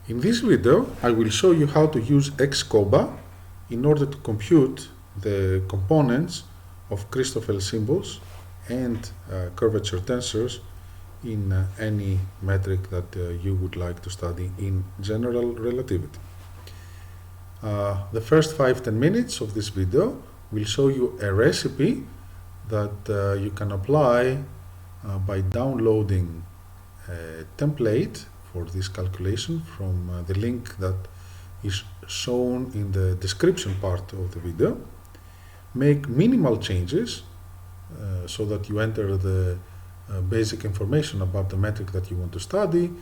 In this video, I will show you how to use xCoba in order to compute the components of Christoffel symbols and curvature tensors in any metric that you would like to study in general relativity. The first 5-10 minutes of this video will show you a recipe that you can apply by downloading a template for this calculation from the link that is shown in the description part of the video. Make minimal changes so that you enter the basic information about the metric that you want to study,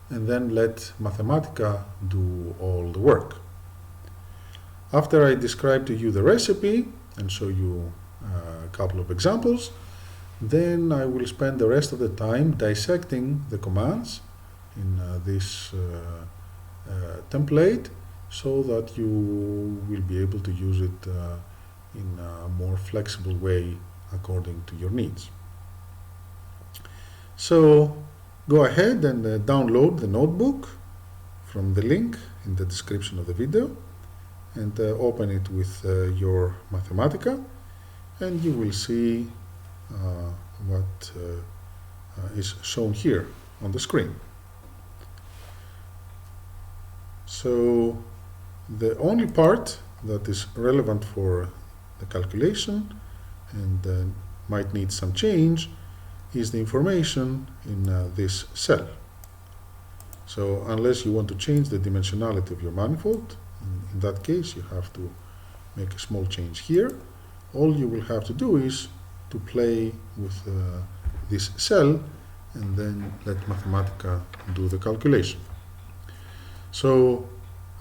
and then let Mathematica do all the work. After I describe to you the recipe and show you a couple of examples, then I will spend the rest of the time dissecting the commands in this template so that you will be able to use it in a more flexible way according to your needs. So go ahead and download the notebook from the link in the description of the video and open it with your Mathematica, and you will see what is shown here on the screen. So the only part that is relevant for the calculation and might need some change is the information in this cell. So unless you want to change the dimensionality of your manifold, in that case you have to make a small change here. All you will have to do is to play with this cell and then let Mathematica do the calculation. So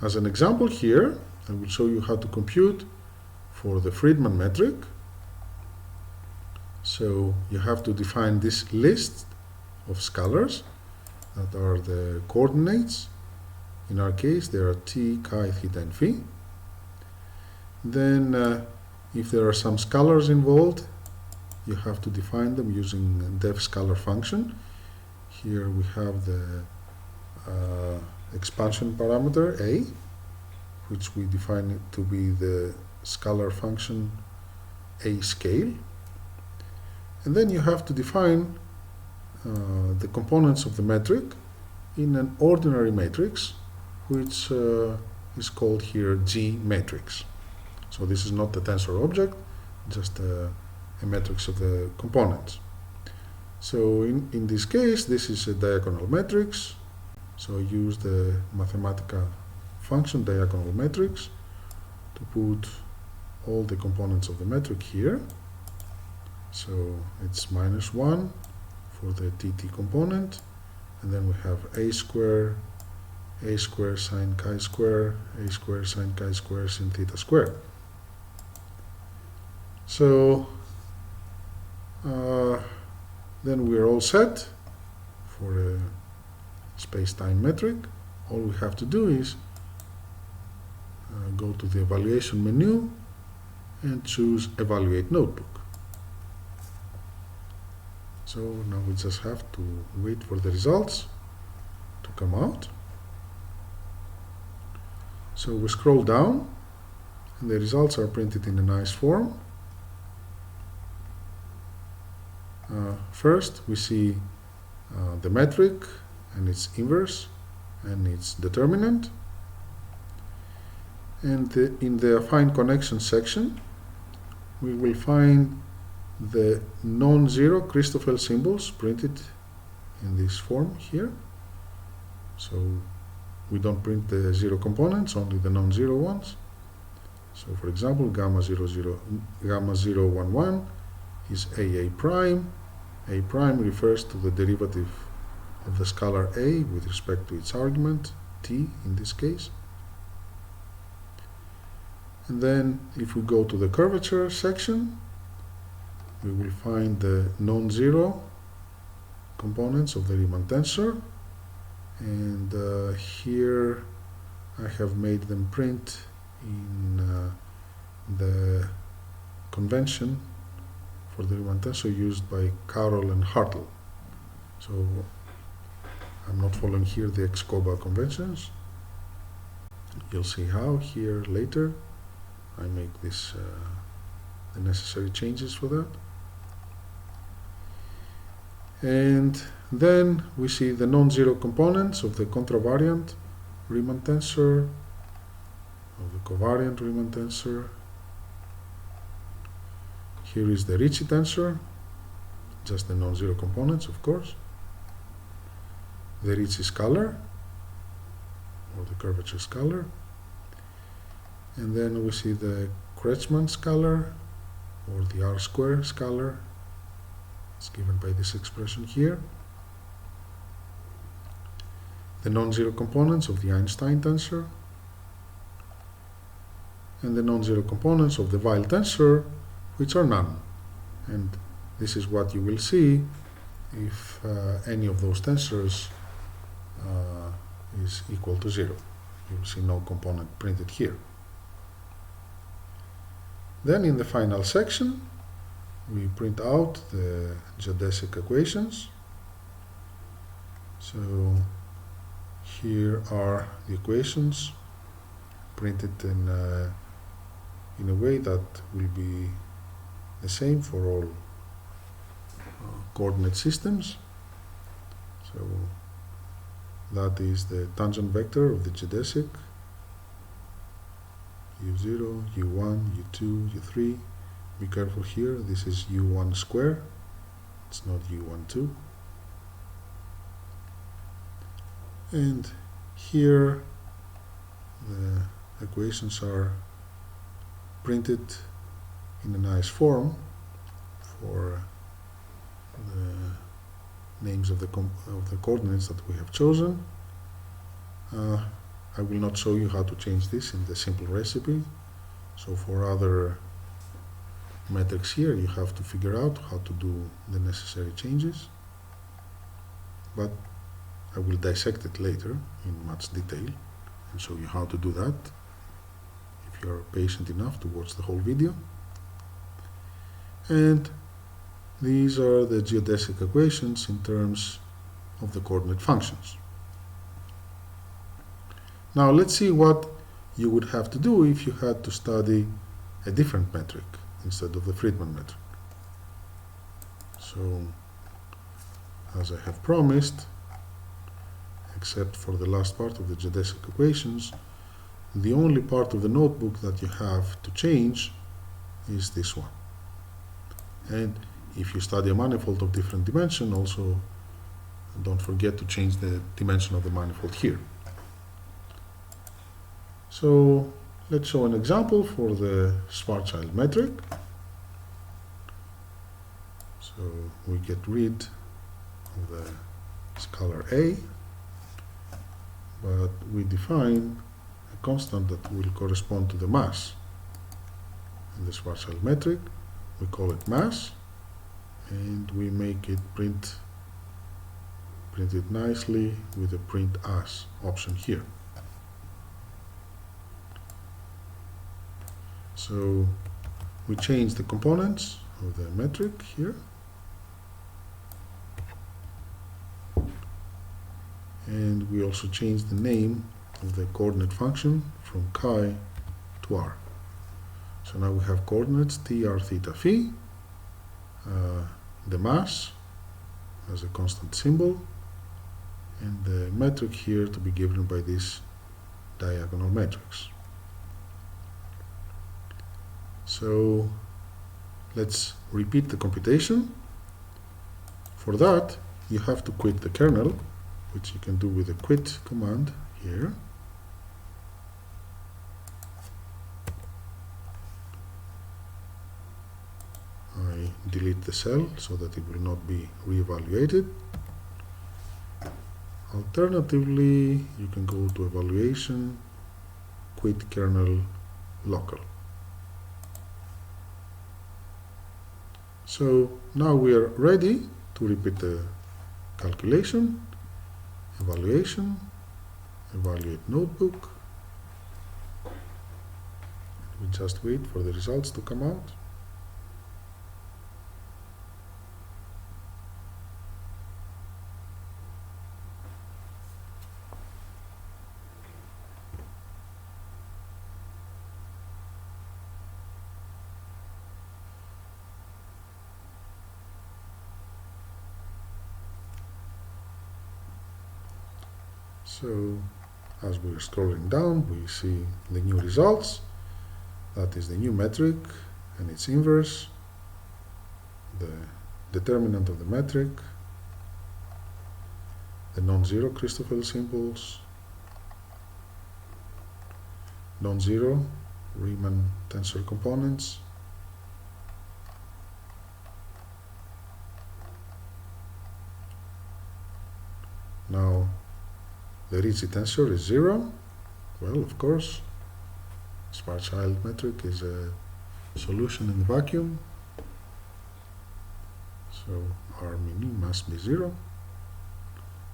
as an example here, I will show you how to compute for the Friedmann metric. So you have to define this list of scalars that are the coordinates. In our case, there are t, chi, theta, and phi. Then if there are some scalars involved, you have to define them using def scalar function. Here we have the expansion parameter a, which we define it to be the scalar function a scale. And then you have to define the components of the metric in an ordinary matrix, which is called here G matrix. So this is not a tensor object, just a matrix of the components. So in this case, this is a diagonal matrix. So I use the Mathematica function diagonal matrix to put all the components of the metric here. So it's -1 for the tt component, and then we have a square sine chi square, a square sine chi square sin theta square. So then we're all set for a space-time metric. All we have to do is go to the evaluation menu and choose evaluate notebook. So now we just have to wait for the results to come out. So we scroll down and the results are printed in a nice form. First we see the metric and its inverse and its determinant. And in the affine connection section we will find the non-zero Christoffel symbols printed in this form here. So we don't print the zero components, only the non-zero ones. So for example, gamma 011 is AA prime. A prime refers to the derivative of the scalar a with respect to its argument, t in this case. And then if we go to the curvature section, we will find the non-zero components of the Riemann tensor, and here I have made them print in the convention for the Riemann tensor used by Carroll and Hartle. So I'm not following here the xCoba conventions, You'll see how here later. I make this the necessary changes for that. And then we see the non-zero components of the contravariant Riemann tensor, of the covariant Riemann tensor. Here is the Ricci tensor, just the non-zero components, of course. The Ricci scalar, or the curvature scalar. And then we see the Kretschmann scalar, or the R-square scalar. It's given by this expression here. The non-zero components of the Einstein tensor, and the non-zero components of the Weyl tensor, which are none. And this is what you will see if any of those tensors is equal to 0. You will see no component printed here. Then in the final section, we print out the geodesic equations. So here are the equations printed in a way that will be the same for all coordinate systems. So that is the tangent vector of the geodesic, U0, U1, U2, U3. Be careful here, this is U1 square, it's not U12. And here the equations are printed in a nice form for the names of the coordinates that we have chosen. I will not show you how to change this in the simple recipe. So for other metrics here, you have to figure out how to do the necessary changes. But I will dissect it later in much detail and show you how to do that if you are patient enough to watch the whole video. And these are the geodesic equations in terms of the coordinate functions. Now let's see what you would have to do if you had to study a different metric instead of the Friedmann metric. So, as I have promised, except for the last part of the geodesic equations, the only part of the notebook that you have to change is this one. And if you study a manifold of different dimension, also don't forget to change the dimension of the manifold here. So let's show an example for the Schwarzschild metric. So we get rid of the scalar A, but we define a constant that will correspond to the mass in the Schwarzschild metric. We call it mass, and we make it print it nicely with the print as option here. So we change the components of the metric here, and we also change the name of the coordinate function from chi to r. So now we have coordinates t, r, theta, phi, the mass as a constant symbol, and the metric here to be given by this diagonal matrix. So let's repeat the computation. For that, you have to quit the kernel, which you can do with the quit command here. I delete the cell so that it will not be re-evaluated. Alternatively, you can go to evaluation, quit kernel local. So now we are ready to repeat the calculation, evaluation, evaluate notebook. We just wait for the results to come out. So as we're scrolling down, we see the new results. That is the new metric and its inverse, the determinant of the metric, the non-zero Christoffel symbols, non-zero Riemann tensor components, now the Ricci tensor is 0. Well, of course, Schwarzschild metric is a solution in the vacuum, so R min must be 0.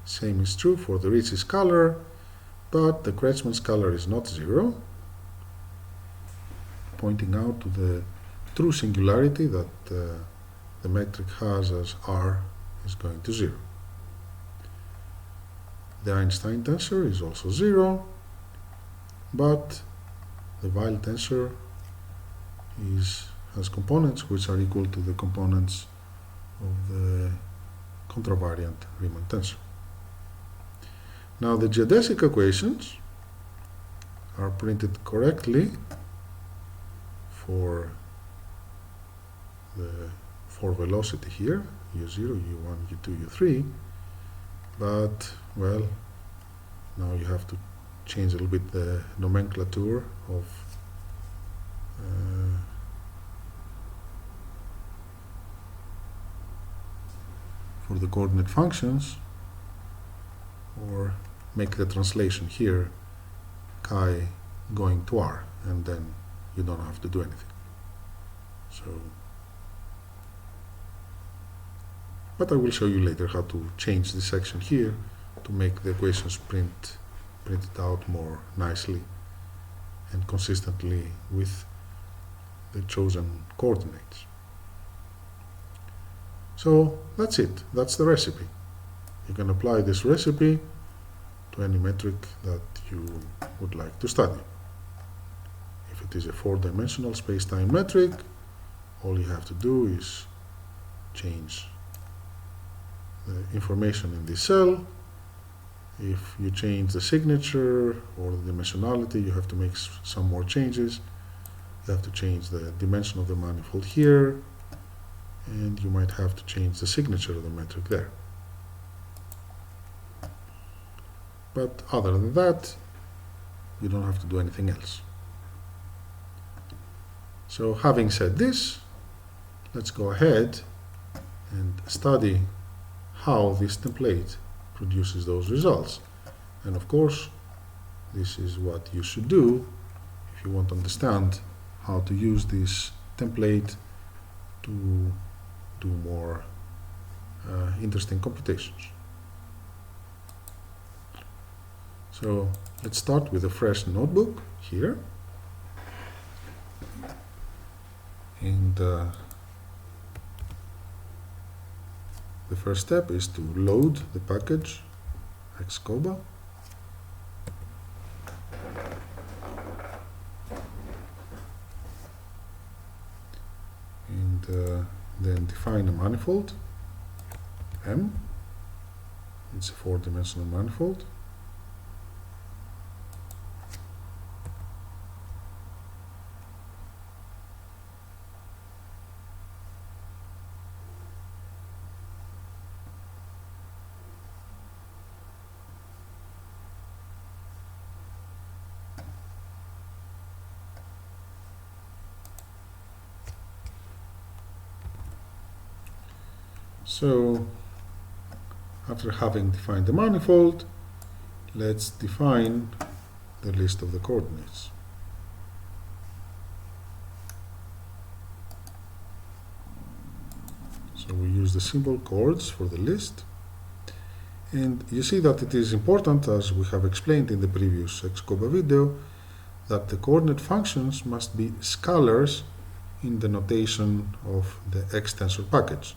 Same is true for the Ricci scalar, but the Kretschmann scalar is not 0, pointing out to the true singularity that the metric has as R is going to 0. The Einstein tensor is also 0, but the Weyl tensor has components which are equal to the components of the contravariant Riemann tensor. Now the geodesic equations are printed correctly for velocity here, U0, U1, U2, U3, but, well, now you have to change a little bit the nomenclature of for the coordinate functions, or make the translation here chi going to R, and then you don't have to do anything. So, but I will show you later how to change this section here to make the equations printed out more nicely and consistently with the chosen coordinates. So that's it. That's the recipe. You can apply this recipe to any metric that you would like to study. If it is a four-dimensional space-time metric, all you have to do is change the information in this cell. If you change the signature or the dimensionality, you have to make some more changes. You have to change the dimension of the manifold here, and you might have to change the signature of the metric there. But other than that, you don't have to do anything else. So having said this, let's go ahead and study how this template produces those results. And of course, this is what you should do if you want to understand how to use this template to do more interesting computations. So let's start with a fresh notebook here. And the first step is to load the package X Coba. And then define a manifold M. It's a four-dimensional manifold. So after having defined the manifold, let's define the list of the coordinates. So we use the symbol coords for the list, and you see that it is important, as we have explained in the previous xCoba video, that the coordinate functions must be scalars in the notation of the X-tensor package.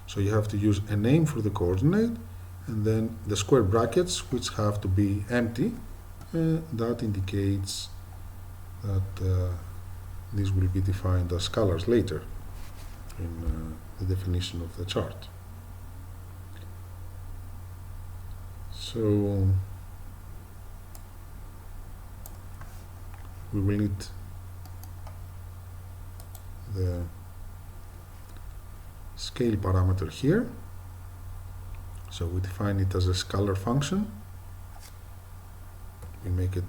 So you have to use a name for the coordinate and then the square brackets, which have to be empty. That indicates that these will be defined as scalars later in the definition of the chart. So we will need the scale parameter here. So we define it as a scalar function. We make it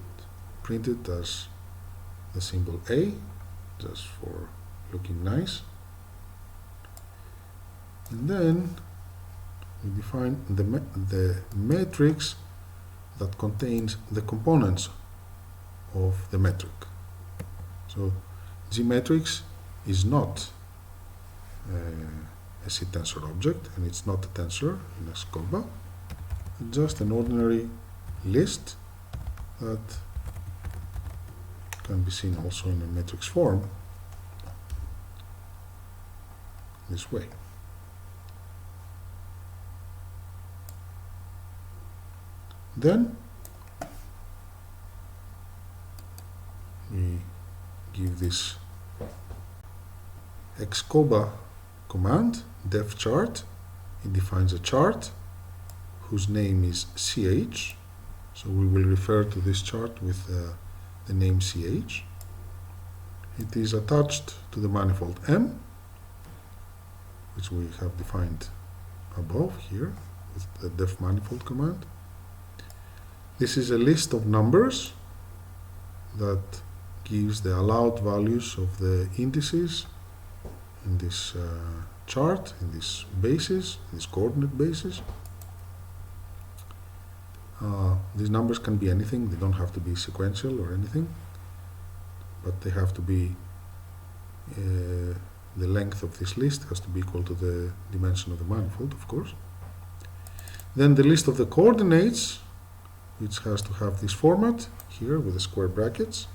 printed as the symbol A, just for looking nice. And then we define the matrix that contains the components of the metric. So G matrix is not a C tensor object, and it's not a tensor in xCoba. It's just an ordinary list that can be seen also in a matrix form this way. Then we give this xCoba command, def chart. It defines a chart whose name is CH. So we will refer to this chart with the name CH. It is attached to the manifold M, which we have defined above here with the def manifold command. This is a list of numbers that gives the allowed values of the indices in this chart, in this basis, this coordinate basis. These numbers can be anything, they don't have to be sequential or anything, but they have to be, the length of this list has to be equal to the dimension of the manifold, of course. Then the list of the coordinates, which has to have this format here with the square brackets.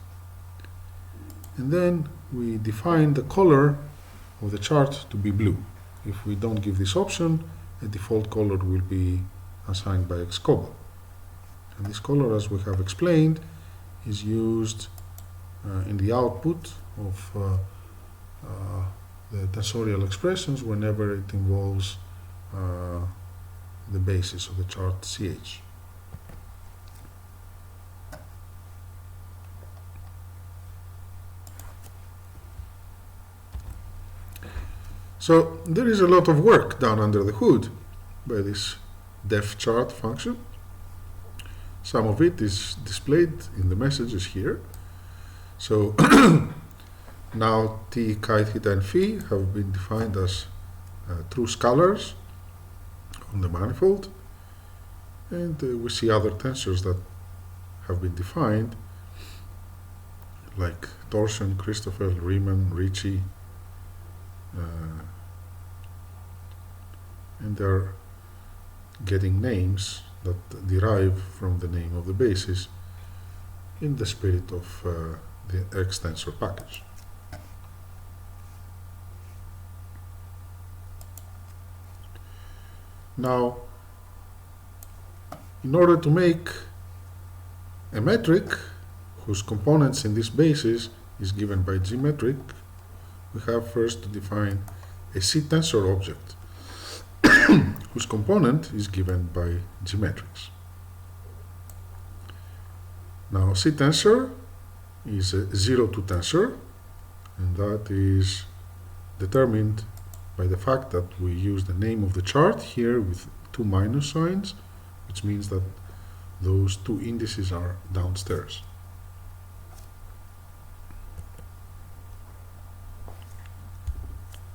And then we define the color of the chart to be blue. If we don't give this option, a default color will be assigned by xCoba. And this color, as we have explained, is used in the output of the tensorial expressions whenever it involves the basis of the chart CH. So there is a lot of work done under the hood by this def chart function. Some of it is displayed in the messages here. So now t, chi, theta, and phi have been defined as true scalars on the manifold, and we see other tensors that have been defined, like torsion, Christoffel, Riemann, Ricci, and they're getting names that derive from the name of the basis in the spirit of the X tensor package. Now, in order to make a metric whose components in this basis is given by G metric, we have first to define a C tensor object whose component is given by G matrix. Now C tensor is a U02 tensor, and that is determined by the fact that we use the name of the chart here with two minus signs, which means that those two indices are downstairs.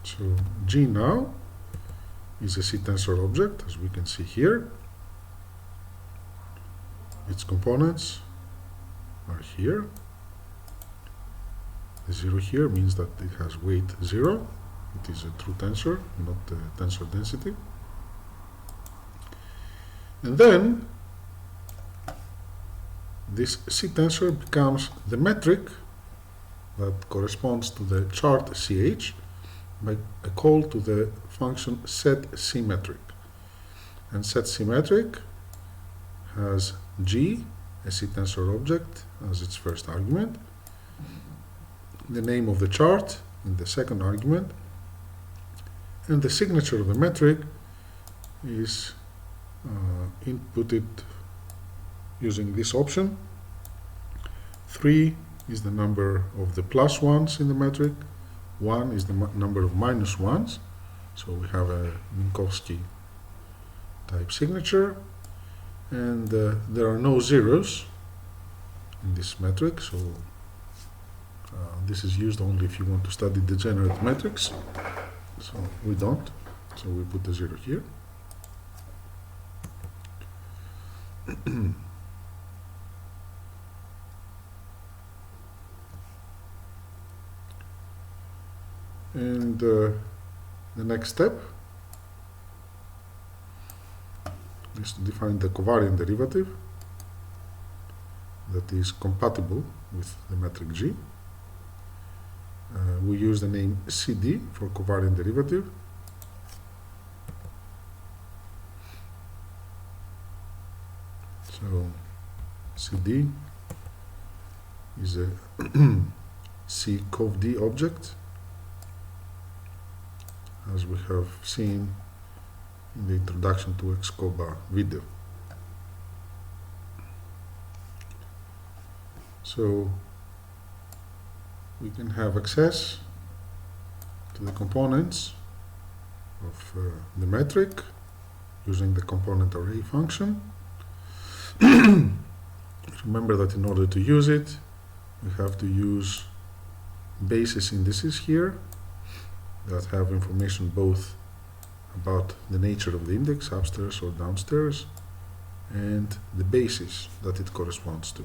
So G now is a C tensor object, as we can see here. Its components are here. The 0 here means that it has weight 0. It is a true tensor, not a tensor density. And then this C tensor becomes the metric that corresponds to the chart CH by a call to the function setSymmetric. And setSymmetric has G, a C tensor object, as its first argument, the name of the chart in the second argument, and the signature of the metric is inputted using this option 3 is the number of the plus ones in the metric, 1 is the number of minus ones, so we have a Minkowski type signature, and there are no zeros in this metric, so this is used only if you want to study degenerate metrics, so we don't, so we put the 0 here. And the next step is to define the covariant derivative that is compatible with the metric G. We use the name CD for covariant derivative. So CD is a C cov D object, as we have seen in the introduction to X Coba video. So we can have access to the components of the metric using the component array function. Remember that in order to use it, we have to use basis indices here that have information both about the nature of the index, upstairs or downstairs, and the basis that it corresponds to.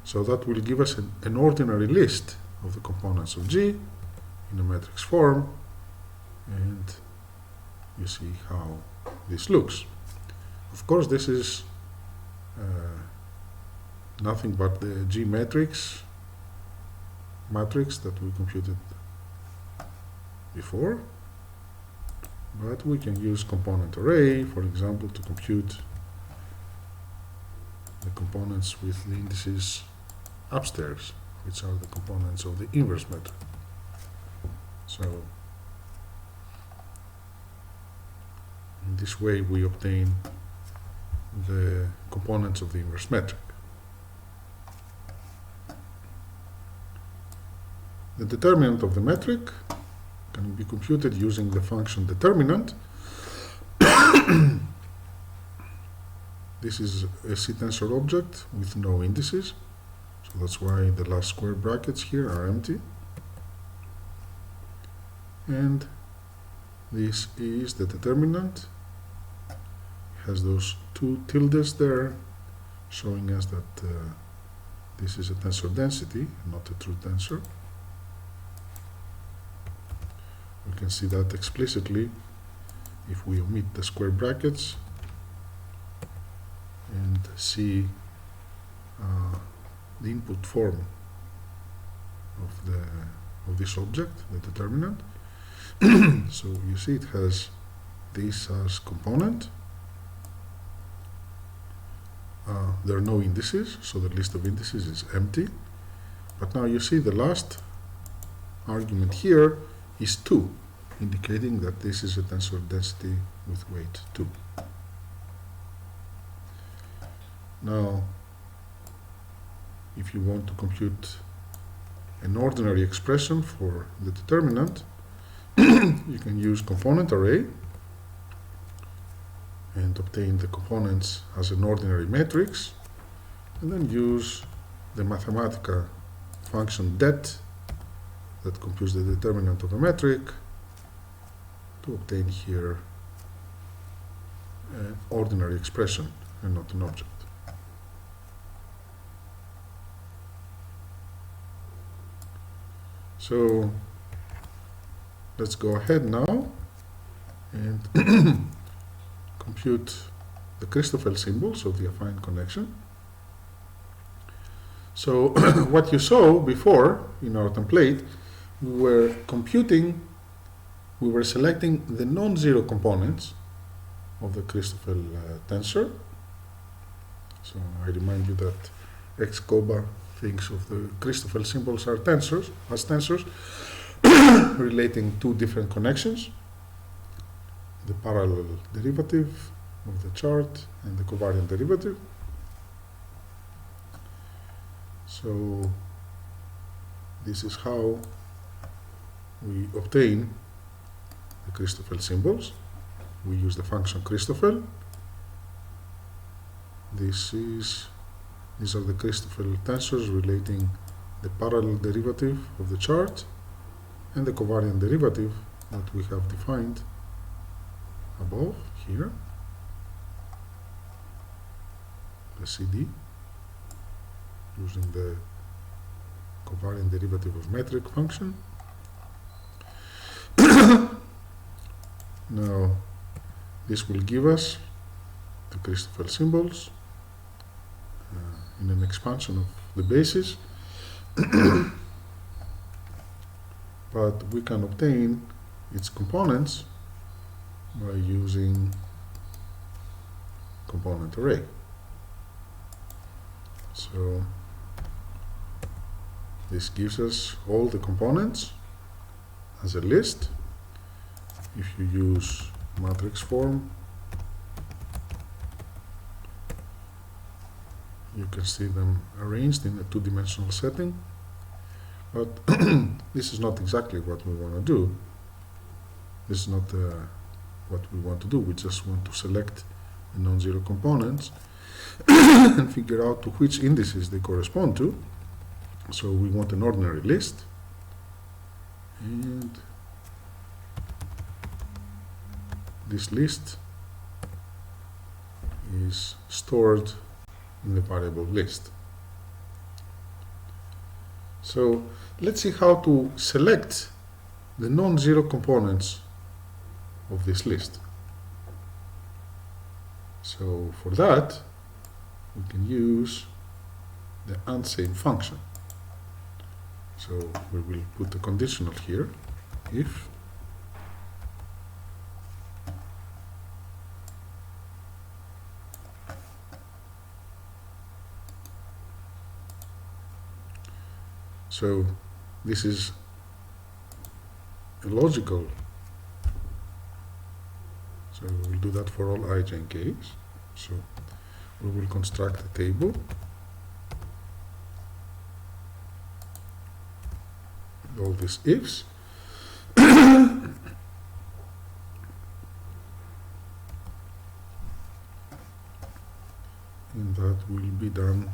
So that will give us an ordinary list of the components of G in a matrix form, and you see how this looks. Of course, this is nothing but the G matrix that we computed before, but we can use component array, for example, to compute the components with the indices upstairs, which are the components of the inverse metric. So in this way we obtain the components of the inverse metric. The determinant of the metric can be computed using the function determinant. This is a C-tensor object with no indices, so that's why the last square brackets here are empty. And this is the determinant. It has those two tildes there, showing us that this is a tensor density, not a true tensor. We can see that explicitly if we omit the square brackets and see the input form of this object, the determinant. So you see it has this as component. There are no indices, so the list of indices is empty. But now you see the last argument here is 2, indicating that this is a tensor density with weight 2. Now, if you want to compute an ordinary expression for the determinant, you can use component array and obtain the components as an ordinary matrix, and then use the Mathematica function det that computes the determinant of a metric to obtain here an ordinary expression and not an object. So let's go ahead now and compute the Christoffel symbols of the affine connection. So what you saw before in our template, we were selecting the non-zero components of the Christoffel tensor. So I remind you that X Coba thinks of the Christoffel symbols as tensors relating two different connections, the parallel derivative of the chart and the covariant derivative. So So this is how we obtain the Christoffel symbols. We use the function Christoffel. These are the Christoffel tensors relating the parallel derivative of the chart and the covariant derivative that we have defined above here, the CD, using the covariant derivative of metric function. Now this will give us the Christoffel symbols in an expansion of the basis. But we can obtain its components by using component array. So this gives us all the components as a list. If you use matrix form, you can see them arranged in a two-dimensional setting. But this is not exactly what we want to do. This is not what we want to do. We just want to select the non-zero components and figure out to which indices they correspond to. So we want an ordinary list. And this list is stored in the variable list. So let's see how to select the non-zero components of this list. So for that, we can use the undsame function. So we will put a conditional here, if so this is a logical, so we'll do that for all I, j, and k's. So we will construct a table with all these ifs. And that will be done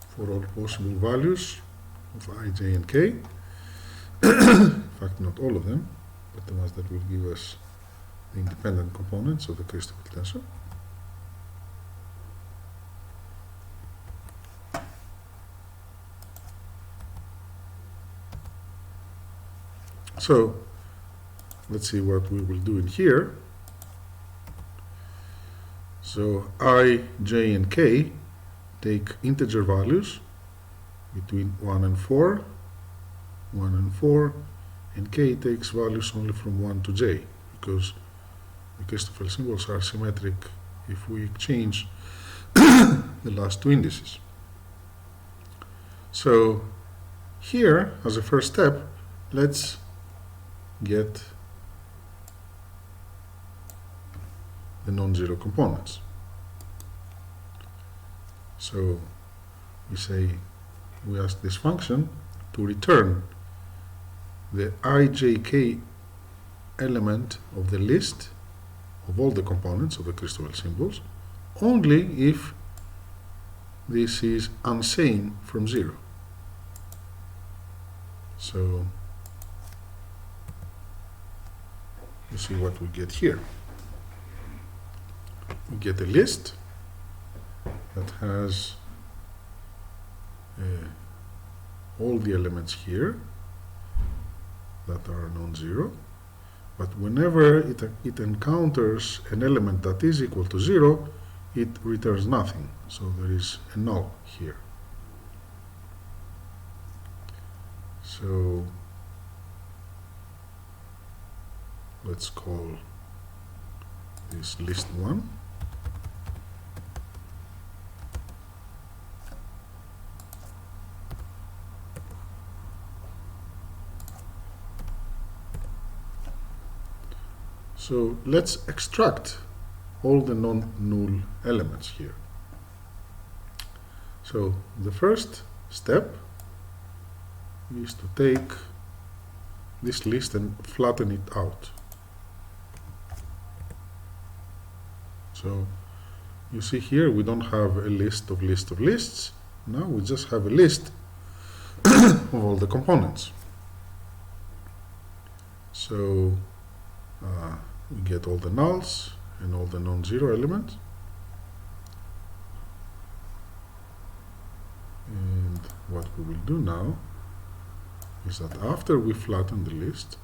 for all possible values of I, j, and k. In fact, not all of them, but the ones that will give us the independent components of the Christoffel tensor. So let's see what we will do in here. So I, j, and k take integer values between 1 and 4, 1 and 4, and k takes values only from 1 to j, because the Christoffel symbols are symmetric if we change the last two indices. So here, as a first step, let's get the non-zero components. So we ask this function to return the ijk element of the list of all the components of the Christoffel symbols only if this is unsame from 0. So you see what we get here. We get a list that has all the elements here that are non-zero, but whenever it encounters an element that is equal to 0, it returns nothing. So there is a null here. So let's call this list 1. So let's extract all the non-null elements here. So the first step is to take this list and flatten it out. So you see here we don't have a list of lists. Now we just have a list of all the components. So we get all the nulls and all the non-zero elements. And what we will do now is that after we flatten the list,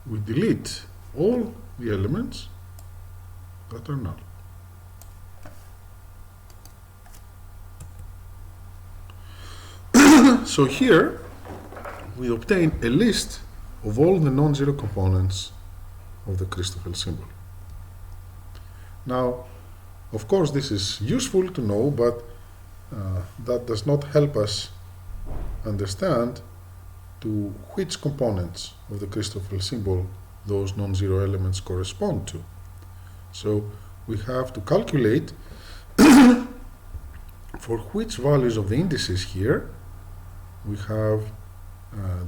we delete all the elements that are null. So here we obtain a list of all the non-zero components of the Christoffel symbol. Now, of course, this is useful to know, but that does not help us understand to which components of the Christoffel symbol those non-zero elements correspond to. So we have to calculate for which values of the indices here we have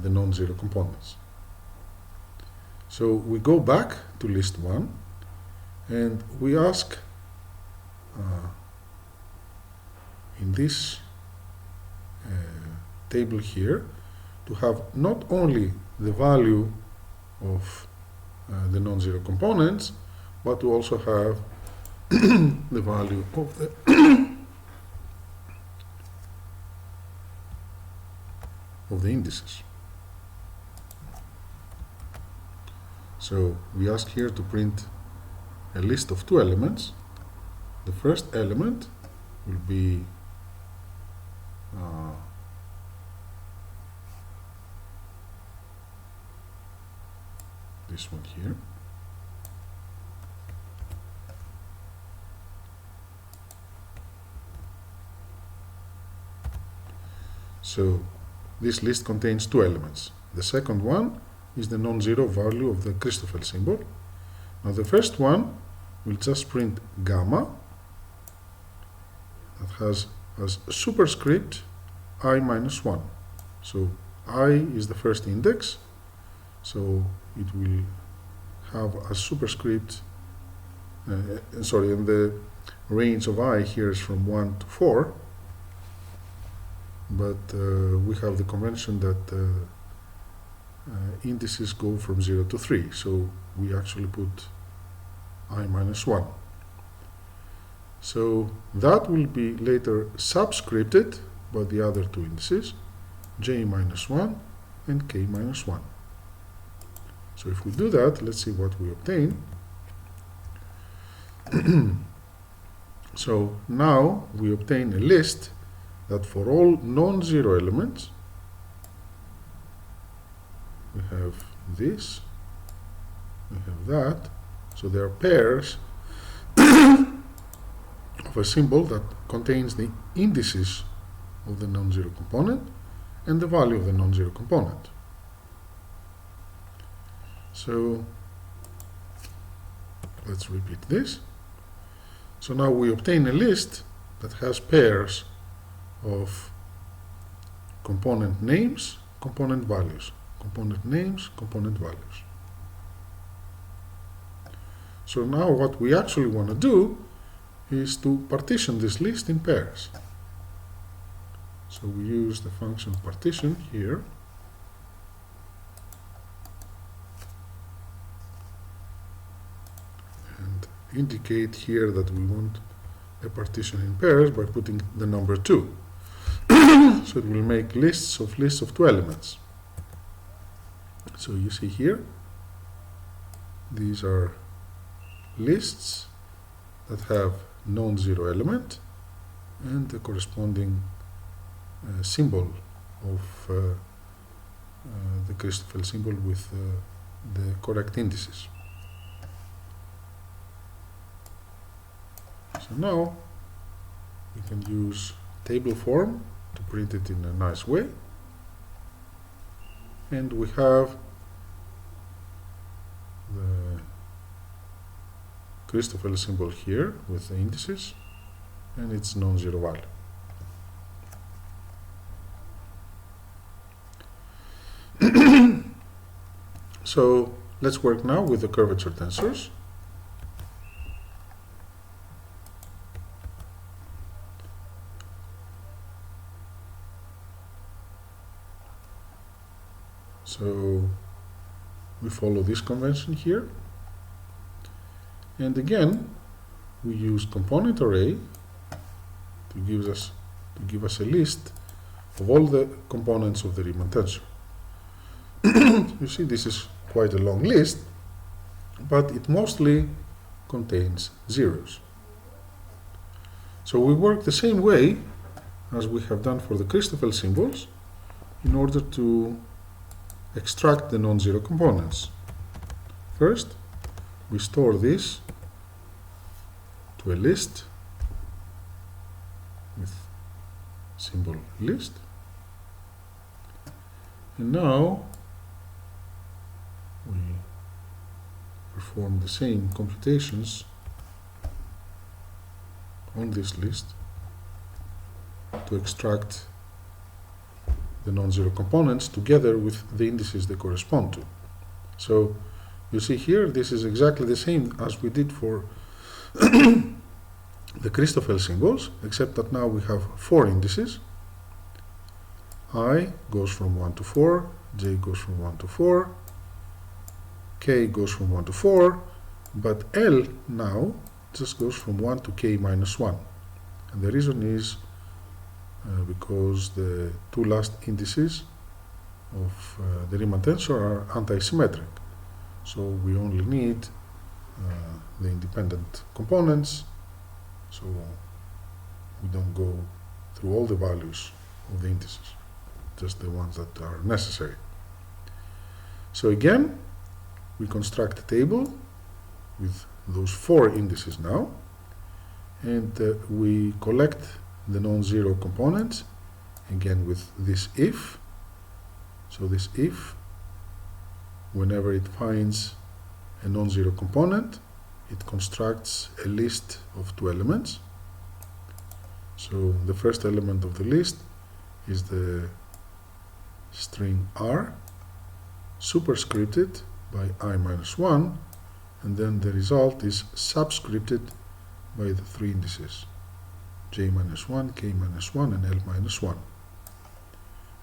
the non-zero components. So we go back to list 1 and we ask in this table here to have not only the value of the non-zero components, but to also have the value of the of the indices. So we ask here to print a list of 2 elements. The first element will be this one here. So this list contains 2 elements. The second one is the non-zero value of the Christoffel symbol. Now the first one will just print gamma that has as superscript I minus 1. So I is the first index, so it will have a superscript, and the range of I here is from 1 to 4, but we have the convention that indices go from 0 to 3, so we actually put I minus 1. So that will be later subscripted by the other 2 indices, j minus 1 and k minus 1. So if we do that, let's see what we obtain. So now we obtain a list that for all non-zero elements, we have this, we have that, so there are pairs of a symbol that contains the indices of the non-zero component and the value of the non-zero component. So let's repeat this. So now we obtain a list that has pairs of component names, component values, component names, component values. So now what we actually want to do is to partition this list in pairs. So we use the function partition here. And indicate here that we want a partition in pairs by putting the number 2. So it will make lists of 2 elements. So you see here, these are lists that have non-zero element and the corresponding symbol of the Christoffel symbol with the correct indices. So now we can use table form to print it in a nice way, and we have the Christoffel symbol here with the indices and its non-zero value. So let's work now with the curvature tensors. So we follow this convention here, and again we use component array to give us a list of all the components of the Riemann tensor. You see, this is quite a long list, but it mostly contains zeros. So we work the same way as we have done for the Christoffel symbols in order to extract the non-zero components. First, we store this to a list with symbol list, and now we perform the same computations on this list to extract the non-zero components together with the indices they correspond to. So you see here, this is exactly the same as we did for the Christoffel symbols, except that now we have 4 indices. I goes from 1 to 4, j goes from 1 to 4, k goes from 1 to 4, but L now just goes from 1 to k minus 1. And the reason is because the 2 last indices of the Riemann tensor are anti-symmetric. So we only need the independent components, so we don't go through all the values of the indices, just the ones that are necessary. So again, we construct a table with those 4 indices now, and we collect the non-zero components again with this if. So this if, whenever it finds a non-zero component, it constructs a list of 2 elements. So the first element of the list is the string r, superscripted by I minus 1, and then the result is subscripted by the 3 indices, j minus 1, k minus 1, and l minus 1.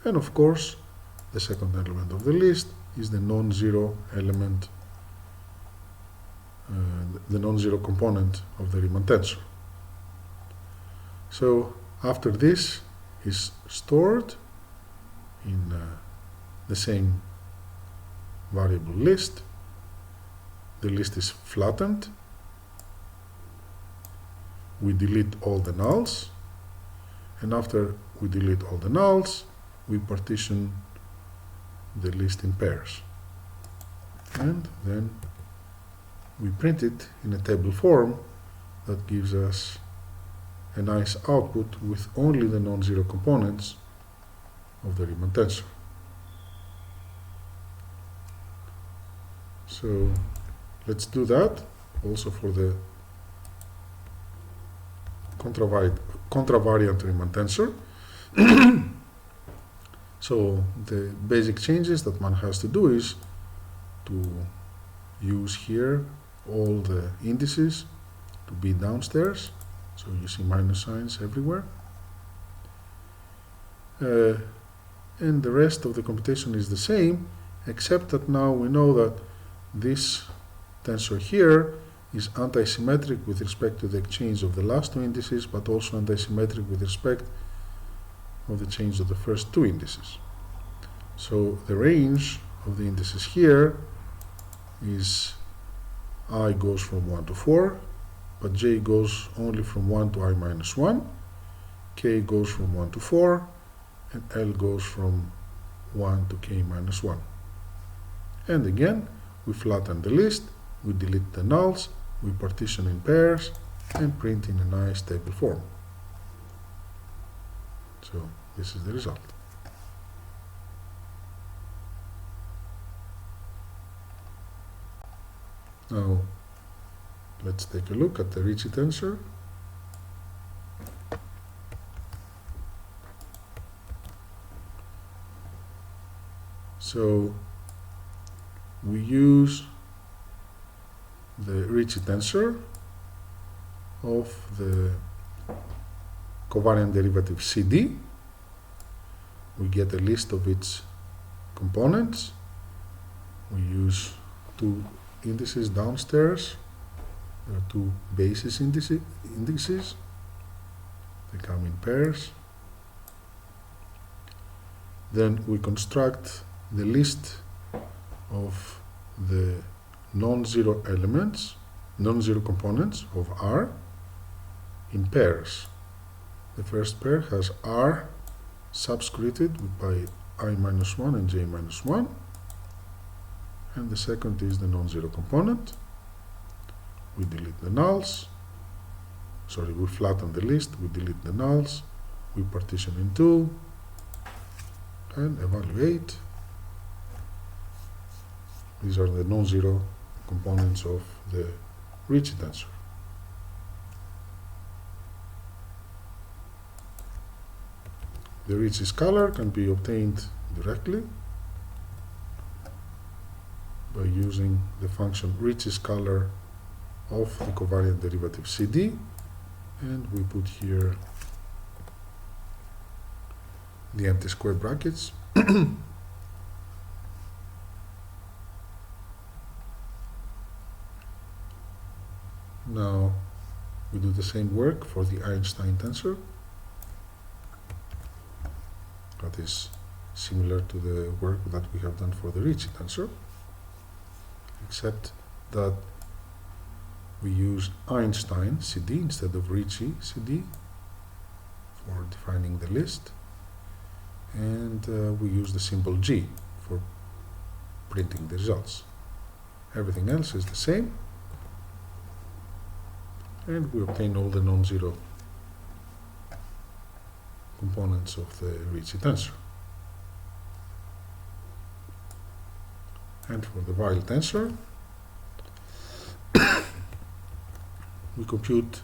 And of course, the second element of the list is the non-zero element, the non-zero component of the Riemann tensor. So after this is stored in the same variable list, the list is flattened, we delete all the nulls, and after we delete all the nulls, we partition the list in pairs, and then we print it in a table form that gives us a nice output with only the non-zero components of the Riemann tensor. So let's do that also for the contravariant Riemann tensor. So the basic changes that one has to do is to use here all the indices to be downstairs, so you see minus signs everywhere, and the rest of the computation is the same, except that now we know that this tensor here is anti-symmetric with respect to the exchange of the last 2 indices, but also anti-symmetric with respect of the change of the first 2 indices. So the range of the indices here is I goes from 1 to 4, but j goes only from 1 to I minus 1, k goes from 1 to 4, and l goes from 1 to k minus 1. And again, we flatten the list, we delete the nulls, we partition in pairs, and print in a nice table form. So this is the result. Now, Let's take a look at the Ricci tensor. So we use the Ricci tensor of the covariant derivative CD. We get a list of its components. We use two indices downstairs. There are two basis indices. They come in pairs. Then we construct the list of the non-zero elements, non-zero components of R in pairs. The first pair has R subscripted by I-1 and J-1, and the second is the non-zero component. We delete the nulls. Sorry, we flatten the list, we delete the nulls, we partition in two, and evaluate. These are the non-zero components of the Ricci tensor. The Ricci scalar can be obtained directly by using the function Ricci scalar of the covariant derivative CD, and we put here the empty square brackets. Now we do the same work for the Einstein tensor. That is similar to the work that we have done for the Ricci tensor, except that we use Einstein CD instead of Ricci CD for defining the list, and we use the symbol G for printing the results. Everything else is the same, and we obtain all the non-zero components of the Ricci tensor. And for the Weyl tensor, we compute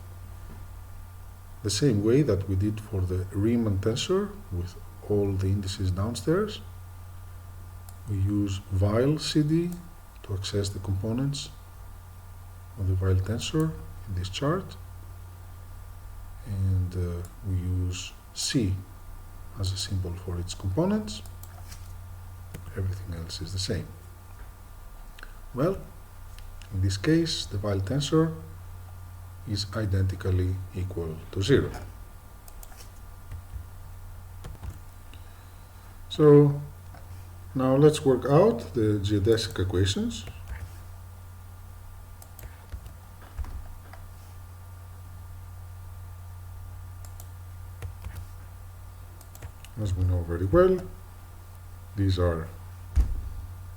the same way that we did for the Riemann tensor with all the indices downstairs. We use Weyl CD to access the components of the Weyl tensor in this chart, and we use C as a symbol for its components. Everything else is the same. Well, in this case, the Weyl tensor is identically equal to 0. So now let's work out the geodesic equations. As we know very well, these are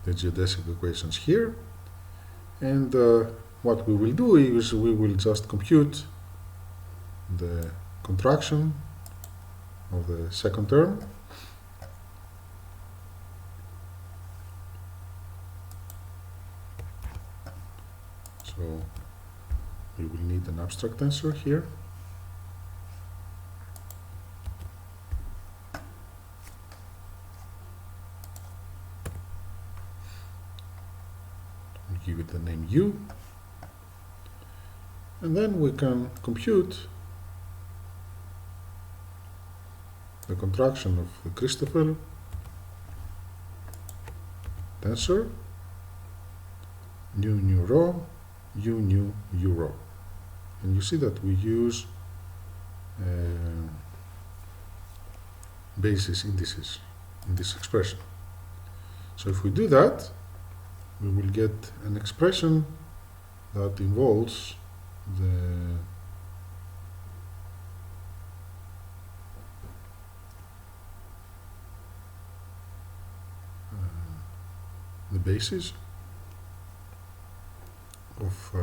the geodesic equations here, and what we will do is we will just compute the contraction of the second term. So we will need an abstract tensor here. Give it the name U, and then we can compute the contraction of the Christoffel tensor nu rho u rho, and you see that we use basis indices in this expression. So if we do that, we will get an expression that involves the basis of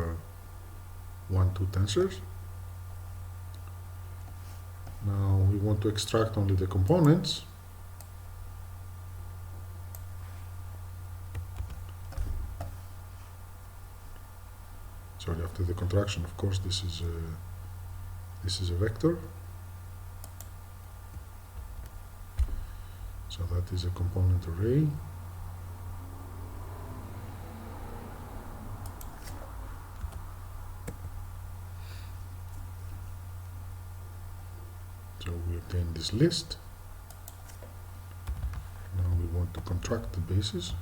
1, 2 tensors. Now we want to extract only the components. sorry, after the contraction, of course, this is a vector. So that is a component array. So we obtain this list. Now we want to contract the bases.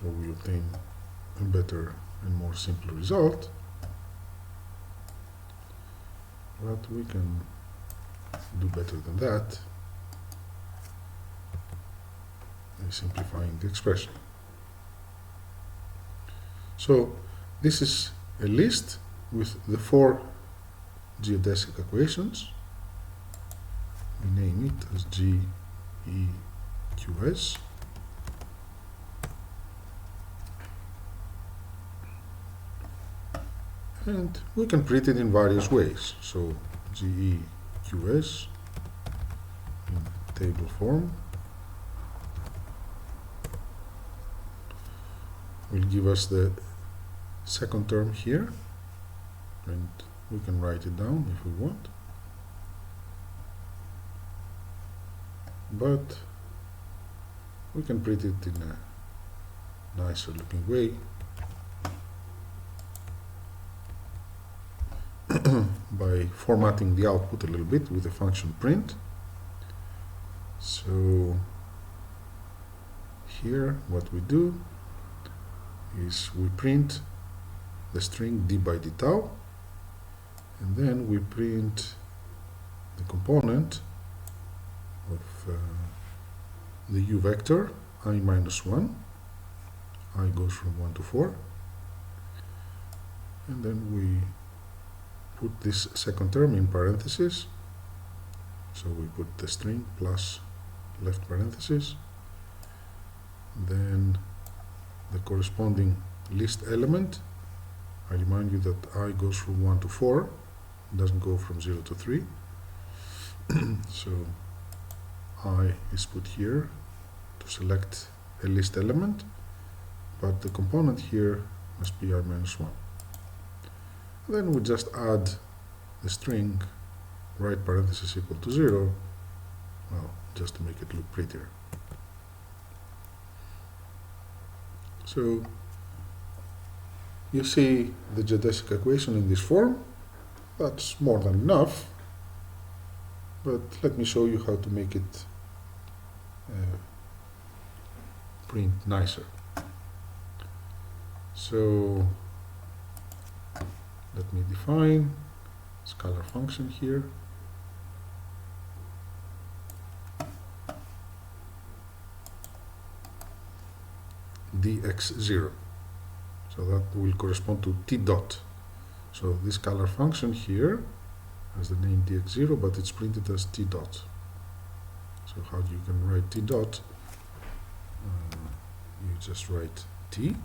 So we obtain a better and more simple result. But we can do better than that by simplifying the expression. So this is a list with the 4 geodesic equations. We name it as GEQS. And we can print it in various ways. So GEQS in table form will give us the second term here, and we can write it down if we want. But we can print it in a nicer looking way by formatting the output a little bit with the function print. So here what we do is we print the string d by d tau, and then we print the component of the u vector I minus 1. I goes from 1 to 4, and then we put this second term in parentheses. So we put the string plus left parenthesis, then the corresponding list element. I remind you that I goes from 1 to 4, doesn't go from 0 to 3. So I is put here to select a list element, but the component here must be I minus 1. Then we just add the string right parenthesis equal to 0, well, just to make it look prettier. So you see the geodesic equation in this form. That's more than enough, but let me show you how to make it print nicer. So let me define a scalar function here. dx0. So that will correspond to t dot. So this scalar function here has the name dx0, but it's printed as t dot. So how you can write t dot? You just write t,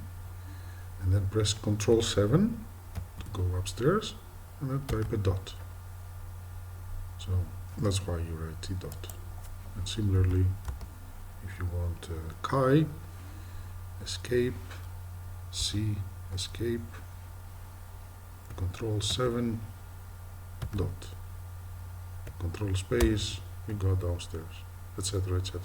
and then press Ctrl 7 to go upstairs, and then type a dot. So that's why you write t dot. And similarly, if you want chi, escape, C, escape, Control 7, dot, Control space, we go downstairs, etc., etc.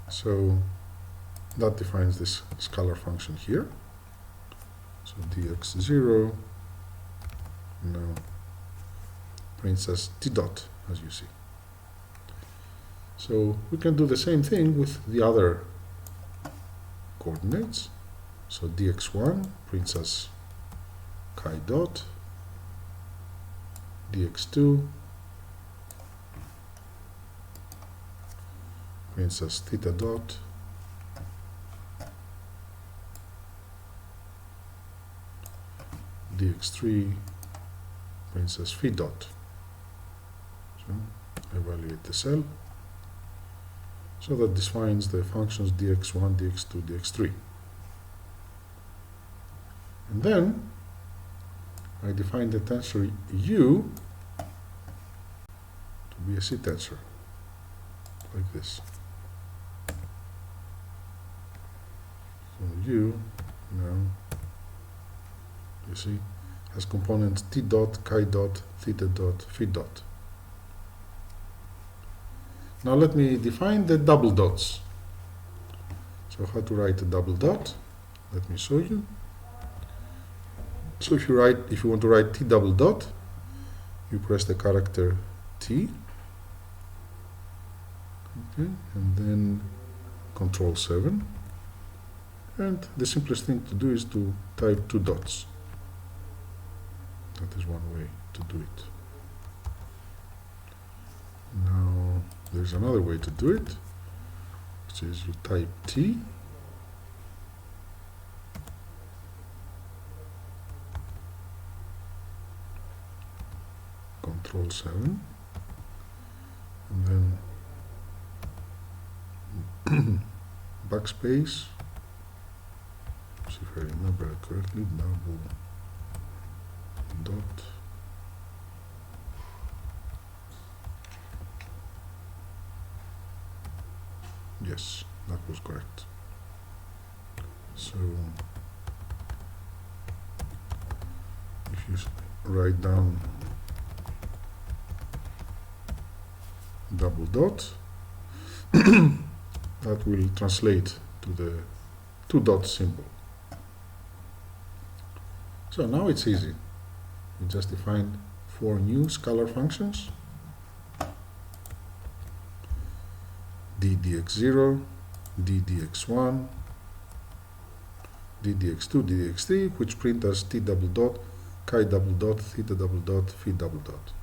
So that defines this scalar function here. So dx0 now prints as t dot, as you see. So we can do the same thing with the other coordinates. So dx1 prints as chi dot, dx2 prints as theta dot, dx3 prints as phi dot. So evaluate the cell. So that defines the functions dx1, dx2, dx3. And then I define the tensor U to be a C-tensor, like this. So U now, you see, has components t dot, chi dot, theta dot, phi dot. Now let me define the double dots. So how to write a double dot? Let me show you. So if you want to write t double dot, you press the character T, okay, and then Control 7. And the simplest thing to do is to type 2 dots. That is one way to do it. Now there's another way to do it, which is you type T, Control 7, and then backspace. See if I remember it correctly, double dot, yes, that was correct. So if you write down double dot, that will translate to the 2 dot symbol. So now it's easy. We just define 4 new scalar functions: d dx0, d dx1, d dx2, d dx3, which print as t double dot, chi double dot, theta double dot, phi double dot.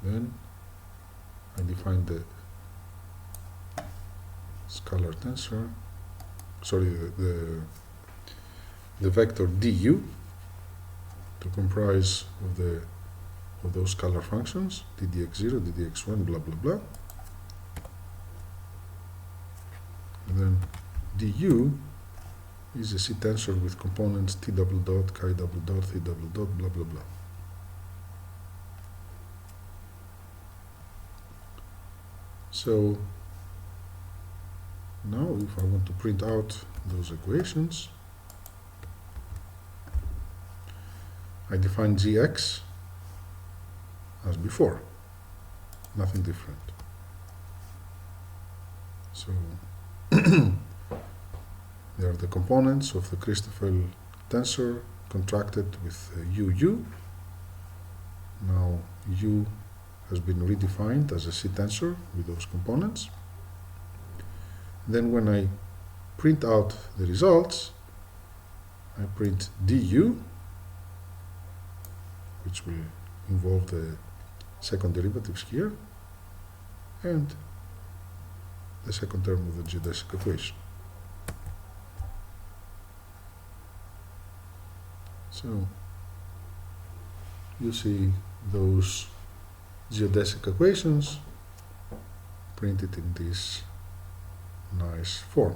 Then I define the scalar tensor, the vector du to comprise of those scalar functions, d dx0, d dx1, blah blah blah. And then du is a C-tensor with components t double dot, chi double dot, theta double dot, blah blah blah. So now if I want to print out those equations, I define gx as before, nothing different. So they are the components of the Christoffel tensor contracted with UU. Now U has been redefined as a C-tensor with those components. Then when I print out the results, I print du, which will involve the second derivatives here, and the second term of the geodesic equation. So you see those geodesic equations printed in this nice form.